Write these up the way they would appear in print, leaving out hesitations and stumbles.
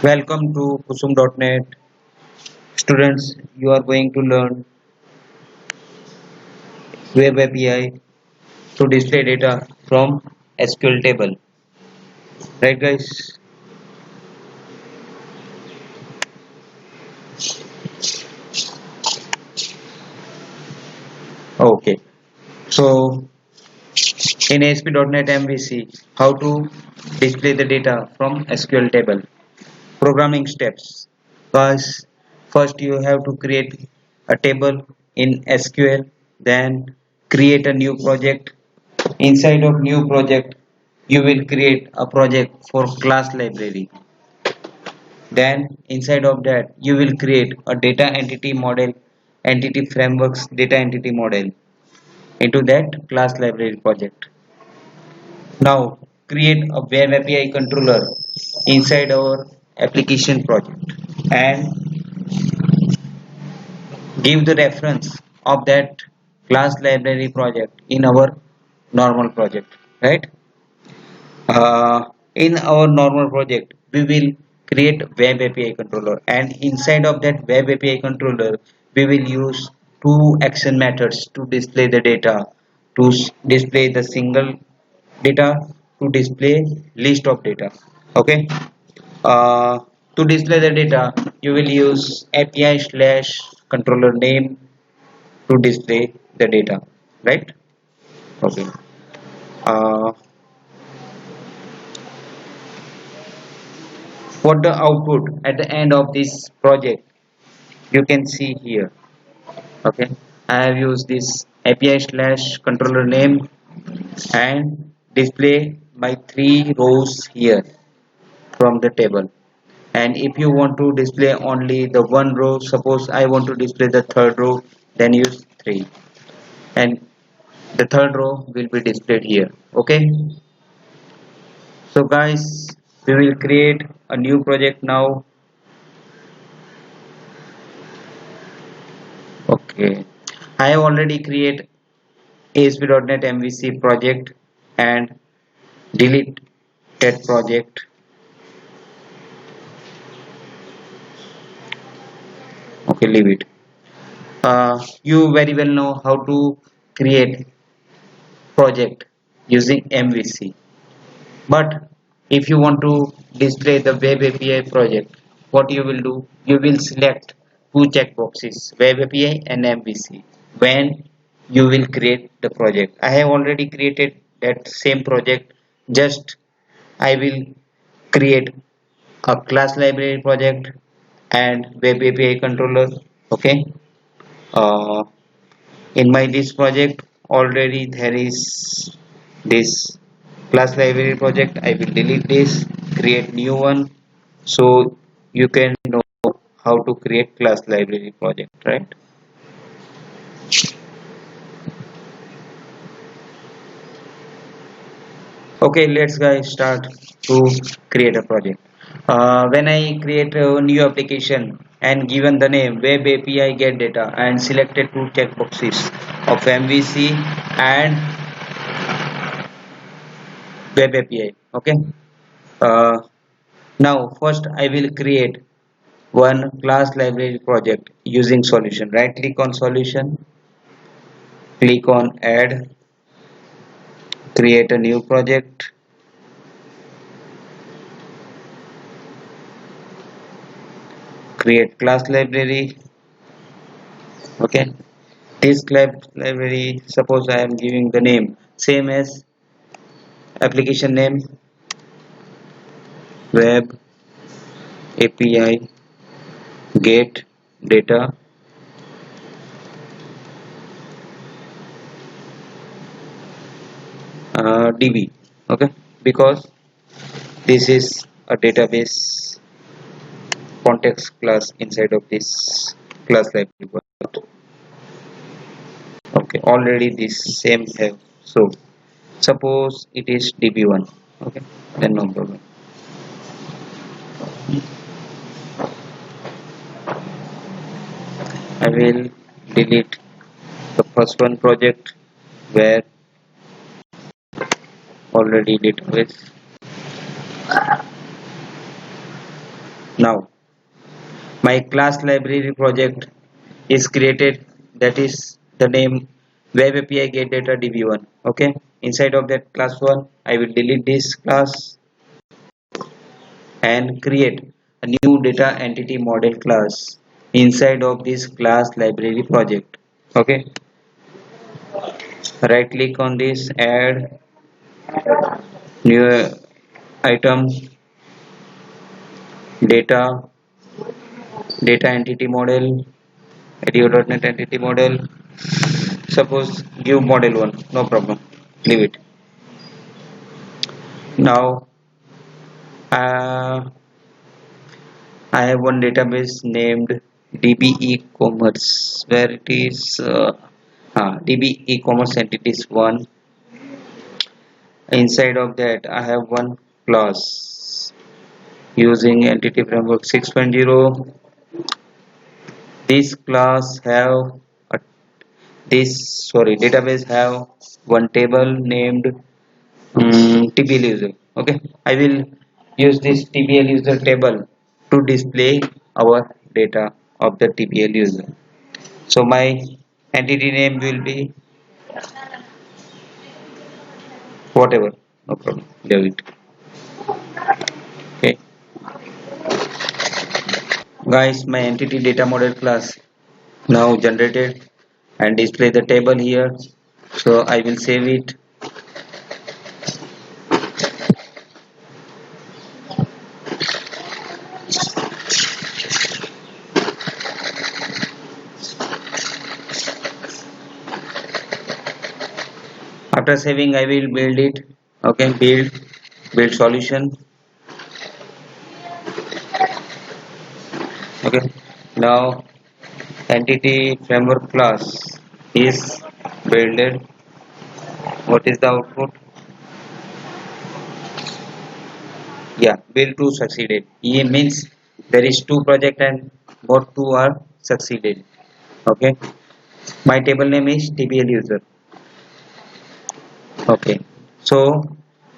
Welcome to Kusum.net. Students, you are going to learn Web API to display data from SQL table. Right guys? Okay. So in ASP.NET MVC, how to display the data from SQL table. Programming steps. Guys, first you have to create a table in SQL, then create a new project. Inside of new project, you will create a project for class library. Then inside of that, you will create a data entity model, entity frameworks, data entity model into that class library project. Now create a web API controller inside our application project and give the reference of that class library project in our normal project, right? In our normal project, we will create web API controller, and inside of that web API controller, we will use two action methods to display the data, to display the single data, to display list of data. Okay. Uh, to display the data, you will use API slash controller name to display the data, right? Okay. Uh, what the output at the end of this project you can see here. Okay, I have used this API slash controller name and display my three rows here from the table. And if you want to display only the one row, suppose I want to display the third row, then use 3, and the third row will be displayed here. Okay, so guys, we will create a new project now. Okay, I have already created ASP.NET MVC project and delete that project. Okay, leave it. You very well know how to create project using MVC. But if you want to display the web API project, what you will do? You will select two checkboxes, web API and MVC, when you will create the project. I have already created that same project. Just I will create a class library project and web API controller. Okay. Uh, in my this project already there is this class library project. I will delete this, create new one, so you can know how to create class library project, right? Okay, let's guys start to create a project. When I create a new application and given the name web API get data and selected two checkboxes of MVC and web API. Okay. Uh, Now first I will create one class library project using solution. Right click on solution, click on add, create a new project, create class library. Okay, this class library, suppose I am giving the name same as application name, web API get data, DB. Okay, because this is a database context class inside of this class library. Okay, already this same have, so suppose it is db1. Okay, then no problem. I will delete the first one project where already database. Now my class library project is created, that is the name web API get data db1. Okay, inside of that class 1 I will delete this class and create a new data entity model class inside of this class library project. Okay, right click on this, add new item, data entity model, ADO.NET entity model. Suppose give model 1, no problem, leave it. Now I have one database named DB e-commerce, where it is DB e-commerce entities 1. Inside of that I have one class using entity framework 6.0. This class have a, this database have one table named TBL user. Okay, I will use this TBL user table to display our data of the TBL user. So my entity name will be whatever, no problem, leave it. Okay guys, my entity data model class now generated and display the table here. So I will save it. After saving I will build it. Okay, build solution. Okay, now entity framework class is builded. What is the output? Yeah, build 2 succeeded. E means there is 2 project and both 2 are succeeded. Okay, my table name is TBL user. Okay, so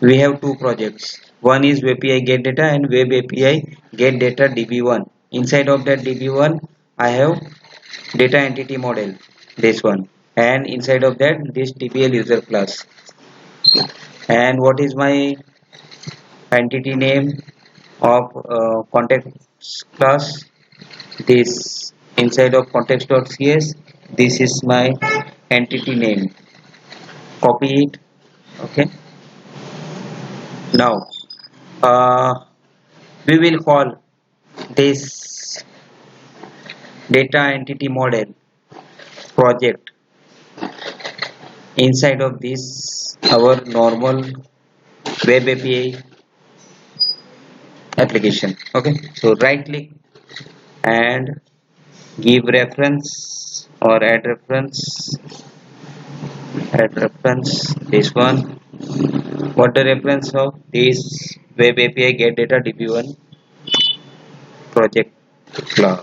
we have 2 projects. One is web API get data and web API get data db1. Inside of that db1 I have data entity model, this one, and inside of that this TBL user class. And what is my entity name of context class? This inside of context.cs, this is my entity name. Copy it. Okay, now we will call this data entity model project inside of this our normal web API application. Okay, so right click and give reference or add reference, this one. What the reference of this web API get data db1 project class.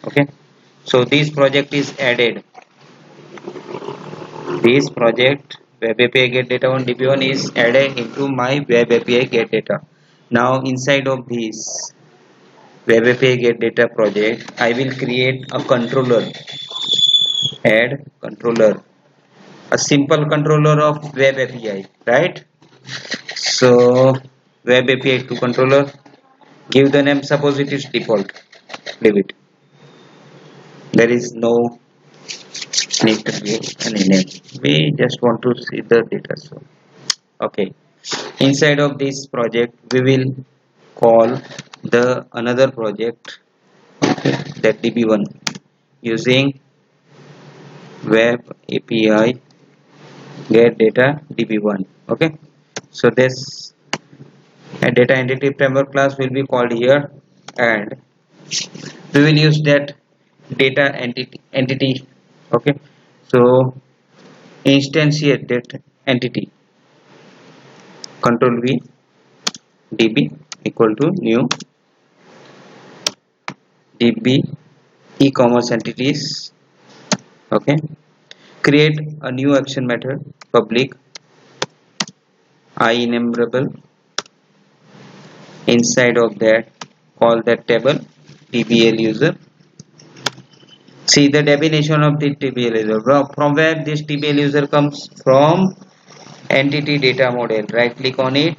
Okay, so this project is added. This project web API get data on db1 is added into my web API get data. Now inside of this web API get data project I will create a controller. Add controller, a simple controller of web API, right? So web API to controller, give the name, suppose it is default, leave it. There is no need to give any name, we just want to see the data. So okay, inside of this project we will call the another project, okay, that db1 using web API get data db1. Okay, so this a data entity framework class will be called here, and we will use that data entity. Okay, so instantiate that entity, control V, db equal to new db e-commerce entities. Okay, create a new action method, public I enumerable. Inside of that call that table tbl user. See the definition of the tbl user. From where this tbl user comes? From entity data model. Right click on it,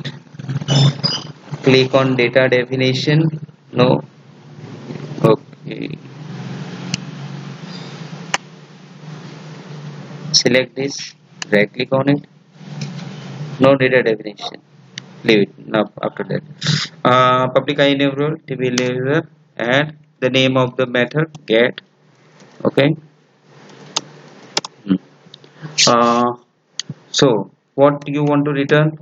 click on data definition. No, okay, select this, right click on it, no data definition, leave it. Now after that public enable tbl user and the name of the method get. Okay. uh, so what you want to return?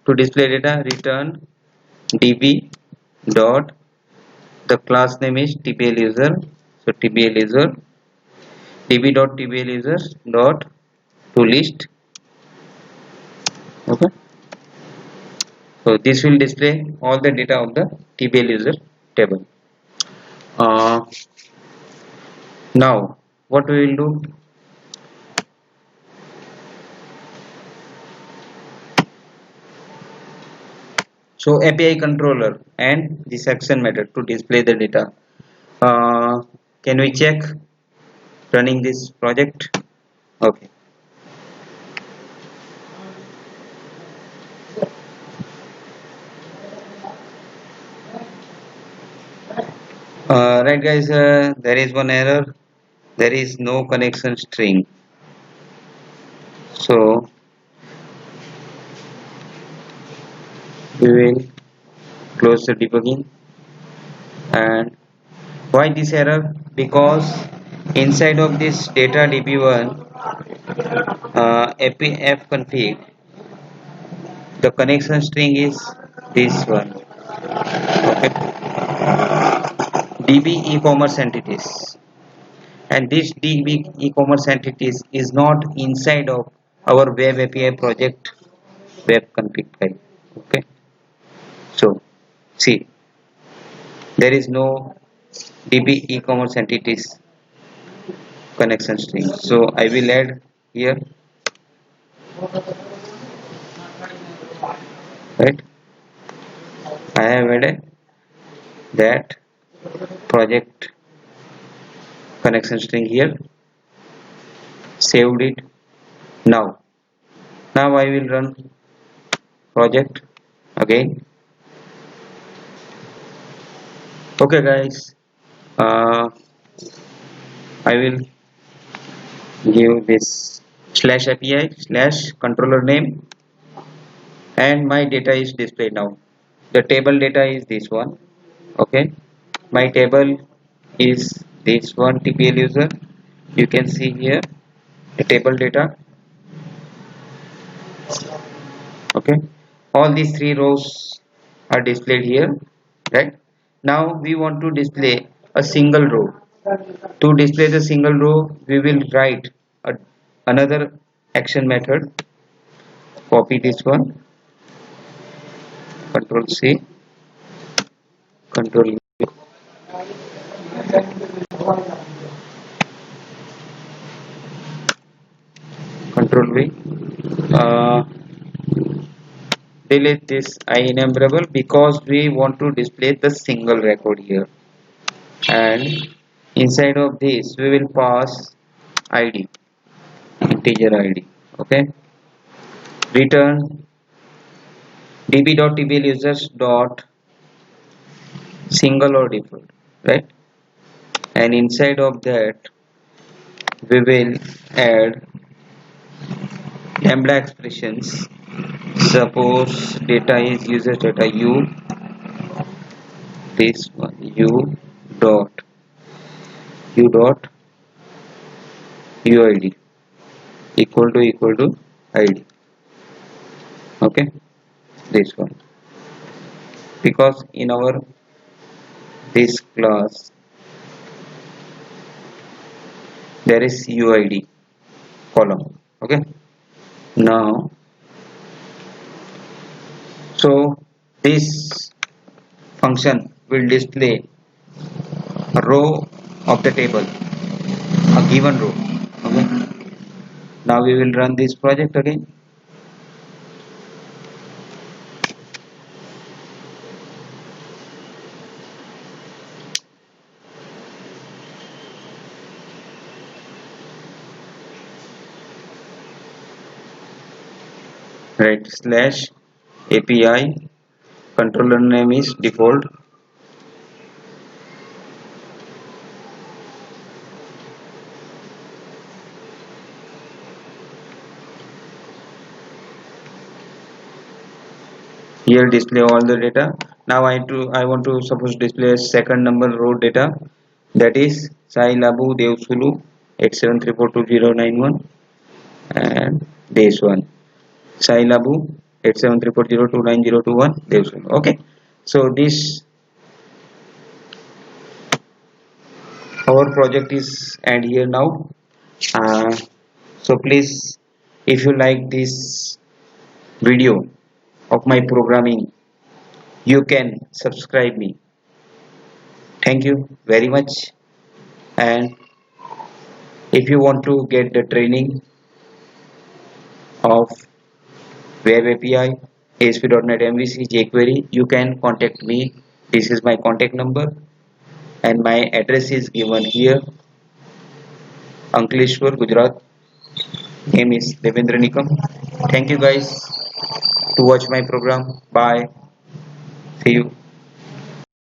To display data, return db dot, the class name is tbl user, so tbl user db dot tbl user dot to list. Okay, so this will display all the data of the tbl user table. uh, Now what we will do? So API controller and this action method to display the data. Can we check running this project? Okay. Right guys, there is one error. There is no connection string. So we will close the debugging. And why this error? Because inside of this data db1 apf config, the connection string is this one. Okay, db e-commerce entities, and this db e-commerce entities is not inside of our web API project web config file. Okay, so see, there is no db e-commerce entities connection string, so I will add here, right? I have added that project connection string here, saved it. Now I will run project again. Okay guys, uh, I will give this slash API slash controller name, and my data is displayed now. The table data is this one. Okay, my table is this one tbl user. You can see here the table data. Okay, all these three rows are displayed here, right? Now we want to display a single row. To display the single row, we will write another action method. Copy this one, control C, control V, control V. uh, Delete this enumerable because we want to display the single record here, and inside of this we will pass id, integer id. Okay, return db.tbl users dot single or default, right? And inside of that we will add lambda expressions. Suppose data is user data u, this one u dot uid equal to id. Okay, this one, because in our this class there is uid column. Okay, now so this function will display a row of the table, a given row. Okay, now we will run this project again. right slash API, controller name is default. Here display all the data. Now I want to suppose display a second number row data, that is Sai Labu Devsulu 87342091, and this one Sai Labu 8734029021 Devsulu. Okay, so this our project is end here now. uh, so please, if you like this video of my programming, you can subscribe me. Thank you very much. And if you want to get the training of web API, ASP.NET MVC, jQuery, you can contact me. This is my contact number and my address is given here. Ankleshwar, Gujarat. Name is Devendra Nikam. Thank you guys to watch my program. Bye. See you.